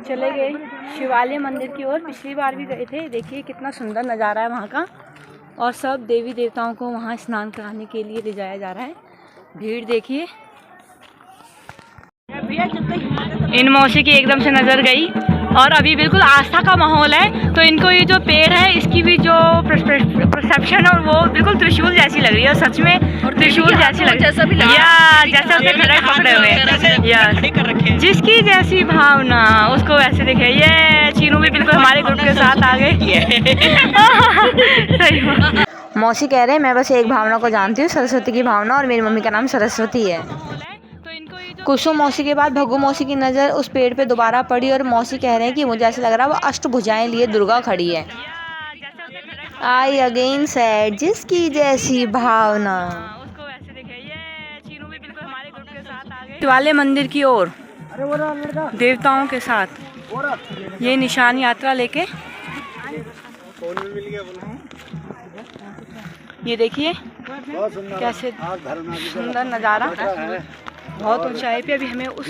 चले गए शिवालय मंदिर की ओर। पिछली बार भी गए थे। देखिए कितना सुंदर नज़ारा है वहाँ का, और सब देवी देवताओं को वहाँ स्नान कराने के लिए ले जाया जा रहा है। भीड़ देखिए। इन मौसी की एकदम से नज़र गई, और अभी बिल्कुल आस्था का माहौल है, तो इनको ये जो पेड़ है इसकी भी जो परसेप्शन है वो बिल्कुल त्रिशूल जैसी लग रही है। सच में त्रिशूल जैसी लग रही है, या जैसे उसने खड़े पकड़े हुए हैं, या जिसकी जैसी भावना उसको वैसे दिखे। ये चीनू भी बिल्कुल हमारे ग्रुप के साथ आ गए। सही मौसी कह रहे हैं मैं बस एक भावना को जानती हूँ, सरस्वती की भावना, और मेरी मम्मी का नाम सरस्वती है। कुसुम मौसी के बाद भगू मौसी की नज़र उस पेड़ पे दोबारा पड़ी, और मौसी कह रहे हैं कि मुझे ऐसा लग रहा है वो अष्टभुजाएं लिए दुर्गा खड़ी है। आई अगेन सेड जिसकी जैसी भावना। शिवालय मंदिर की ओर देवताओं के साथ ये निशान यात्रा लेके। ये देखिए कैसे सुंदर नज़ारा, बहुत ऊंचाई पे। अभी हमें उस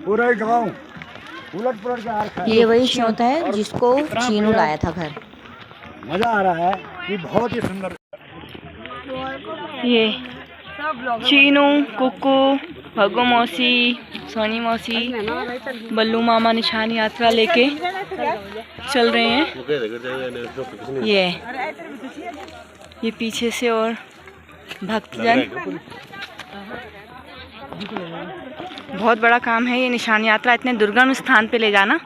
पूरा गाँव उलट पुलट के हार खाए। ये वही श्योता है जिसको चीनू लाया था घर। मजा आ रहा है, ये बहुत ही सुंदर। ये चीनू, कुकू, भगू मौसी, सोनी मौसी, बल्लू मामा निशान यात्रा लेके चल रहे हैं। ये पीछे से और भक्तजन। बहुत बड़ा काम है ये निशान यात्रा, इतने दुर्गम स्थान पे ले जाना।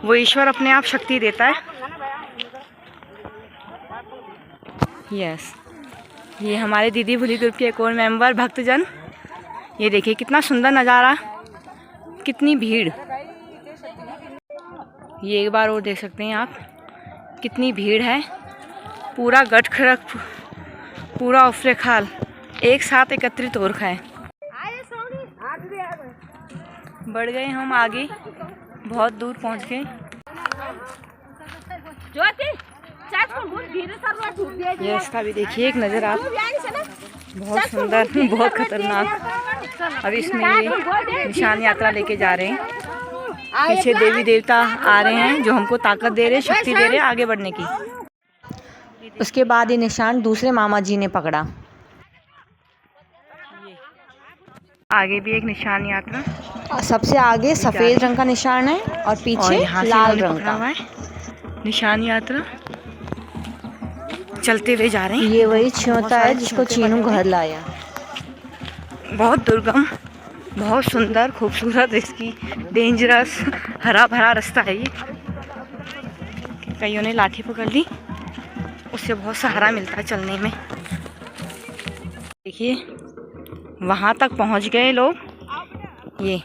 वो ईश्वर अपने आप शक्ति देता है। यस, ये हमारे दीदी भूली ग्रुप के एक और मेंबर भक्तजन। ये देखिए कितना सुंदर नज़ारा, कितनी भीड़। ये एक बार और देख सकते हैं आप, कितनी भीड़ है। पूरा गठखड़क, पूरा उफरे खाल एक साथ एकत्रित हो रखा है। बढ़ गए हम आगे, बहुत दूर पहुंच गए। ये इसका भी देखिए एक नज़र आप, बहुत सुंदर, बहुत खतरनाक। अब इसमें ये निशान यात्रा लेके जा रहे हैं। पीछे देवी देवता आ रहे हैं जो हमको ताकत दे रहे, शक्ति दे रहे आगे बढ़ने की। उसके बाद ये निशान दूसरे मामा जी ने पकड़ा। आगे भी एक निशान यात्रा, सबसे आगे सफ़ेद रंग का निशान है और पीछे लाल रंग का निशान यात्रा चलते हुए जा रहे हैं। ये वही छ्योता है जिसको चीनू घर लाया। बहुत दुर्गम, बहुत सुंदर, खूबसूरत, इसकी डेंजरस हरा भरा रास्ता है ये। कईयों ने लाठी पकड़ ली, उससे बहुत सहारा मिलता है चलने में। देखिए वहाँ तक पहुँच गए लोग। ये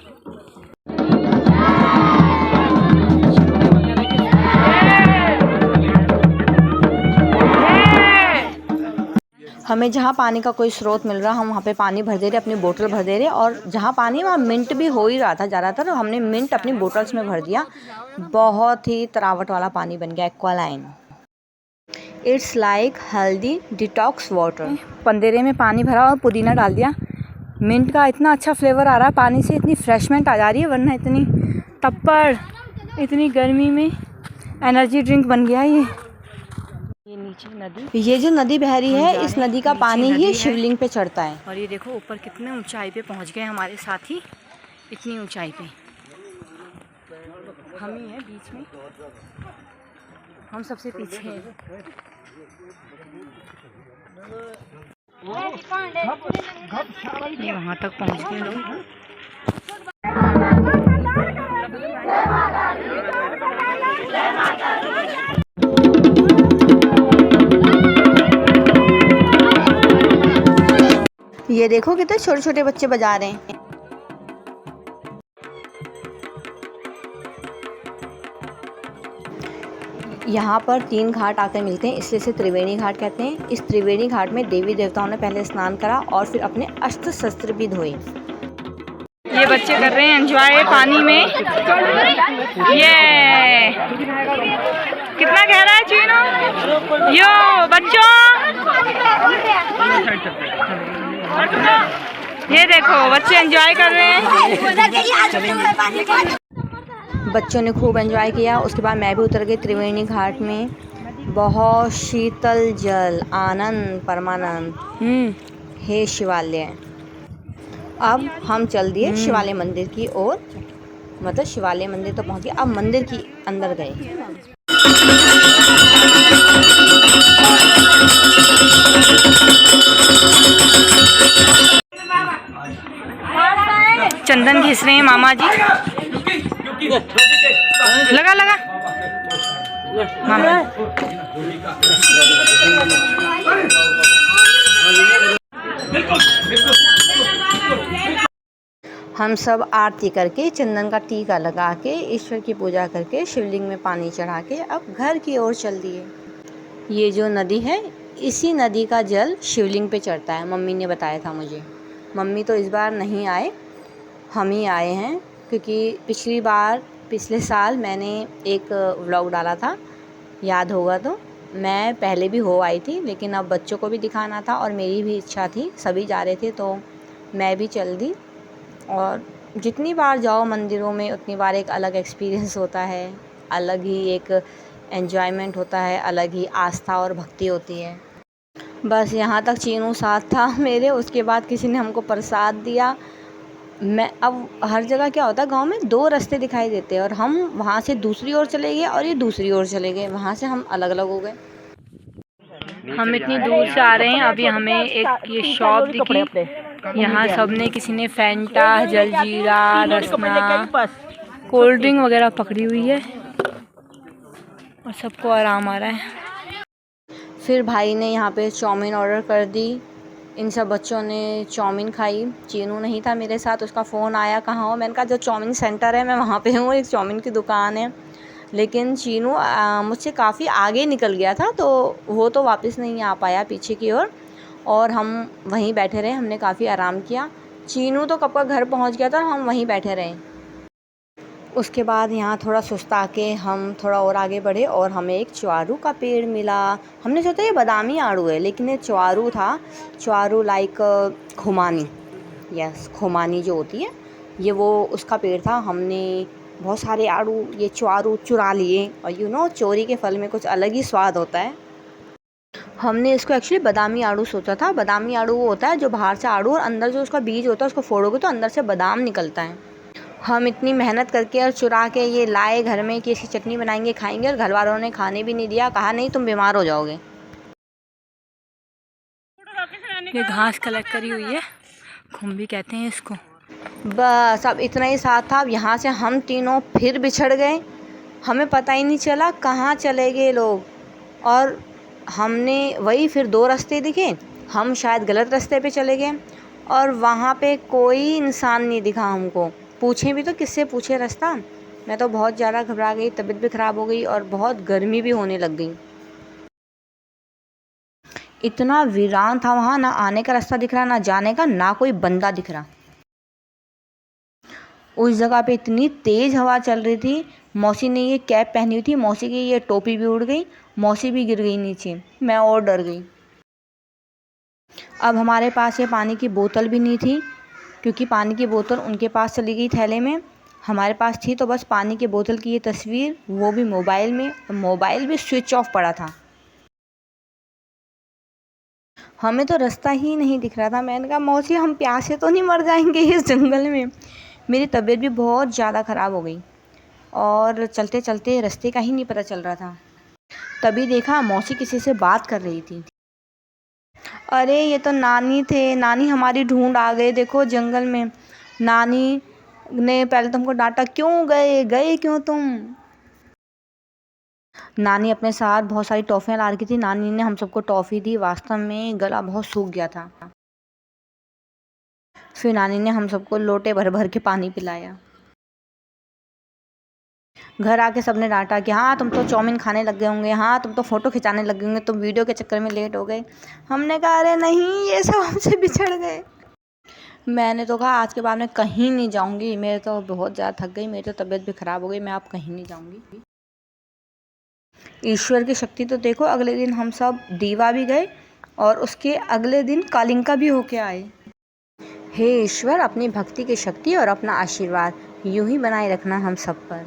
हमें जहाँ पानी का कोई स्रोत मिल रहा, हम वहाँ पे पानी भर दे रहे, अपनी बोतल भर दे रहे। और जहाँ पानी वहाँ मिंट भी हो ही रहा था ज़्यादातर, हमने मिंट अपनी बोतल्स में भर दिया। बहुत ही तरावट वाला पानी बन गया, एक्वालाइन। It's like healthy detox water. पंदेरे में पानी भरा और पुदीना डाल दिया। मिंट का इतना अच्छा फ्लेवर आ रहा है पानी से, इतनी फ्रेशमेंट आ जा रही है, वरना इतनी तप्पड़, इतनी गर्मी में एनर्जी ड्रिंक बन गया ये। ये नीचे नदी, ये जो नदी बह रही है, इस नदी का पानी ही शिवलिंग पे चढ़ता है। और ये देखो ऊपर कितने ऊंचाई पे पहुंच गए हमारे साथी। इतनी ऊंचाई पे हम ही हैं बीच में, हम सबसे पीछे हैं। ये वहाँ तक पहुँच गए लोग। ये देखो कितने छोटे छोटे बच्चे बजा रहे हैं। यहाँ पर 3 घाट आकर मिलते हैं, इसलिए इसे त्रिवेणी घाट कहते हैं। इस त्रिवेणी घाट में देवी देवताओं ने पहले स्नान करा और फिर अपने अस्त्र शस्त्र भी धोए। ये बच्चे कर रहे हैं एंजॉय पानी में। ये कितना गहरा है चीनू। यो बच्चों ये देखो बच्चे एंजॉय कर रहे हैं। बच्चों ने खूब एंजॉय किया। उसके बाद मैं भी उतर गई त्रिवेणी घाट में। बहुत शीतल जल, आनंद परमानंद। हे शिवालय। अब हम चल दिए शिवालय मंदिर की ओर। मतलब शिवालय मंदिर तो पहुंच गए, अब मंदिर की अंदर गए। चंदन घिस रहे हैं मामा जी। लगा लगा मामा। हम सब आरती करके चंदन का टीका लगा के ईश्वर की पूजा करके शिवलिंग में पानी चढ़ा के अब घर की ओर चल दिए। ये जो नदी है, इसी नदी का जल शिवलिंग पे चढ़ता है। मम्मी ने बताया था मुझे। मम्मी तो इस बार नहीं आए, हम ही आए हैं, क्योंकि पिछले साल मैंने एक व्लॉग डाला था, याद होगा तो। मैं पहले भी हो आई थी, लेकिन अब बच्चों को भी दिखाना था और मेरी भी इच्छा थी, सभी जा रहे थे तो मैं भी चल दी। और जितनी बार जाओ मंदिरों में उतनी बार एक अलग एक्सपीरियंस होता है, अलग ही एक एन्जॉयमेंट होता है, अलग ही आस्था और भक्ति होती है। बस यहाँ तक चीनू साथ था मेरे। उसके बाद किसी ने हमको प्रसाद दिया। मैं अब हर जगह क्या होता है, गांव में 2 रास्ते दिखाई देते हैं और हम वहाँ से दूसरी ओर चले गए और ये दूसरी ओर चले गए, वहाँ से हम अलग अलग हो गए। हम इतनी दूर से आ रहे हैं। अभी हमें एक ये शॉप दिखी। यहाँ सबने, किसी ने फैंटा, जलजीरा, रसना, कोल्ड ड्रिंक वगैरह पकड़ी हुई है और सबको आराम आ रहा है। फिर भाई ने यहाँ पे चाउमीन ऑर्डर कर दी। इन सब बच्चों ने चाउमीन खाई। चीनू नहीं था मेरे साथ, उसका फ़ोन आया कहाँ हो। मैंने कहा जो चाउमीन सेंटर है मैं वहाँ पे हूँ, एक चाउमीन की दुकान है। लेकिन चीनू मुझसे काफ़ी आगे निकल गया था, तो वो तो वापस नहीं आ पाया पीछे की ओर, और हम वहीं बैठे रहे। हमने काफ़ी आराम किया। चीनू तो कब का घर पहुँच गया था, हम वहीं बैठे रहे। उसके बाद यहाँ थोड़ा सुस्ता के हम थोड़ा और आगे बढ़े और हमें एक च्वारू का पेड़ मिला। हमने सोचा ये बादामी आड़ू है, लेकिन ये च्वारू था। च्वारू लाइक खुमानी, यस, खुमानी जो होती है, ये वो उसका पेड़ था। हमने बहुत सारे आड़ू, ये च्वारू चुरा लिए। और चोरी के फल में कुछ अलग ही स्वाद होता है। हमने इसको एक्चुअली बादामी आड़ू सोचा था। बादामी आड़ू वो होता है जो बाहर से आड़ू और अंदर जो उसका बीज होता है उसको फोड़ोगे तो अंदर से बादाम निकलता है। हम इतनी मेहनत करके और चुरा के ये लाए घर में कि इसकी चटनी बनाएंगे, खाएंगे, और घर वालों ने खाने भी नहीं दिया। कहा नहीं तुम बीमार हो जाओगे। ये घास कलेक्ट करी हुई है, खुम्बी कहते हैं इसको। बस अब इतना ही साथ था। अब यहाँ से हम तीनों फिर बिछड़ गए। हमें पता ही नहीं चला कहाँ चले गए लोग। और हमने वही फिर 2 रास्ते दिखे। हम शायद गलत रास्ते पे चले गए और वहाँ पे कोई इंसान नहीं दिखा हमको। पूछें भी तो किससे पूछे रास्ता। मैं तो बहुत ज़्यादा घबरा गई, तबीयत भी ख़राब हो गई और बहुत गर्मी भी होने लग गई। इतना वीरान था वहाँ, ना आने का रास्ता दिख रहा, ना जाने का, ना कोई बंदा दिख रहा। उस जगह पे इतनी तेज़ हवा चल रही थी। मौसी ने ये कैप पहनी हुई थी, मौसी की ये टोपी भी उड़ गई, मौसी भी गिर गई नीचे। मैं और डर गई। अब हमारे पास ये पानी की बोतल भी नहीं थी, क्योंकि पानी की बोतल उनके पास चली गई थैले में। हमारे पास थी तो बस पानी की बोतल की ये तस्वीर, वो भी मोबाइल में। मोबाइल भी स्विच ऑफ पड़ा था। हमें तो रास्ता ही नहीं दिख रहा था। मैंने कहा मौसी हम प्यासे तो नहीं मर जाएंगे इस जंगल में। मेरी तबीयत भी बहुत ज़्यादा ख़राब हो गई और चलते चलते रास्ते का ही नहीं पता चल रहा था। तभी देखा मौसी किसी से बात कर रही थी। अरे ये तो नानी थे, नानी हमारी ढूंढ आ गए, देखो जंगल में। नानी ने पहले तुमको डांटा, क्यों गए क्यों तुम। नानी अपने साथ बहुत सारी टॉफ़ियाँ ला रखी थी। नानी ने हम सबको टॉफ़ी दी। वास्तव में गला बहुत सूख गया था। फिर नानी ने हम सबको लोटे भर भर के पानी पिलाया। घर आके सबने डांटा कि हाँ तुम तो चाउमीन खाने लग गए होंगे, हाँ तुम तो फ़ोटो खिंचाने लग गए होंगे, तुम वीडियो के चक्कर में लेट हो गए। हमने कहा अरे नहीं, ये सब हमसे बिछड़ गए। मैंने तो कहा आज के बाद मैं कहीं नहीं जाऊंगी। मेरे तो बहुत ज़्यादा थक गई, मेरी तो तबीयत भी ख़राब हो गई, मैं अब कहीं नहीं जाऊंगी। ईश्वर की शक्ति तो देखो, अगले दिन हम सब दीवा भी गए और उसके अगले दिन कालिंका भी होके आए। हे ईश्वर, अपनी भक्ति की शक्ति और अपना आशीर्वाद यूं ही बनाए रखना हम सब पर।